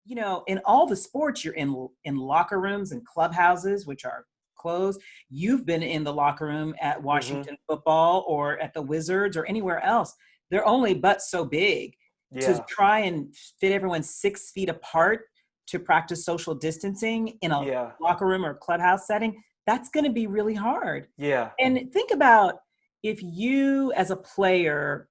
in all the sports, you're in locker rooms and clubhouses, which are closed. You've been in the locker room at Hmm. Washington football or at the Wizards or anywhere else. They're only but so big to Yeah. try and fit everyone 6 feet apart to practice social distancing in a Yeah. locker room or clubhouse setting. That's going to be really hard. Yeah. And think about if you, as a player,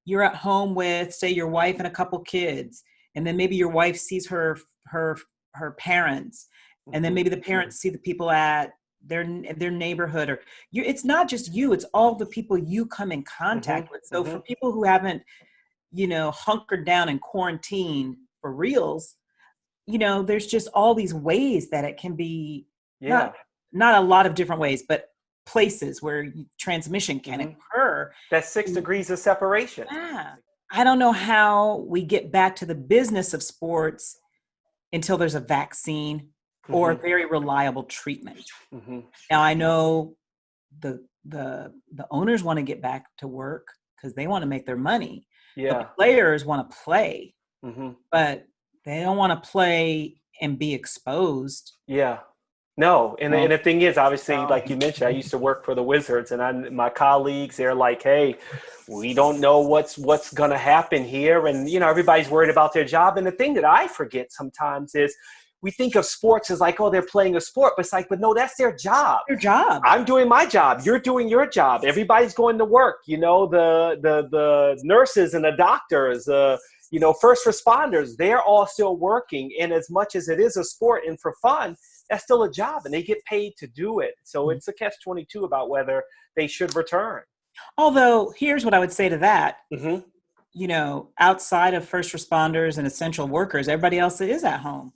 you're at home with, say, your wife and a couple kids, and then maybe your wife sees her her parents, and then Hmm. maybe the parents see the people at their neighborhood, or it's not just you, it's all the people you come in Hmm. contact with. So for Hmm. people who haven't, hunkered down in quarantine for reals, there's just all these ways that it can be, not Yeah. not a lot of different ways, but places where transmission can Hmm. occur. That's 6 degrees of separation. Yeah. I don't know how we get back to the business of sports until there's a vaccine or a Hmm. very reliable treatment. Hmm. Now I know the owners want to get back to work because they want to make their money. The Yeah. players want to play, Hmm. but they don't want to play and be exposed. Yeah. No, and Well, the thing is, obviously, like you mentioned, I used to work for the Wizards, and my colleagues, they're like, "Hey, we don't know what's gonna happen here," and everybody's worried about their job. And the thing that I forget sometimes is we think of sports as like, oh, they're playing a sport, but it's like, but no, that's their job. their job. I'm doing my job. You're doing your job. Everybody's going to work. The nurses and the doctors, first responders, they're all still working. And as much as it is a sport and for fun, that's still a job, and they get paid to do it. So it's a catch-22 about whether they should return. Although, here's what I would say to that. Hmm. Outside of first responders and essential workers, everybody else is at home.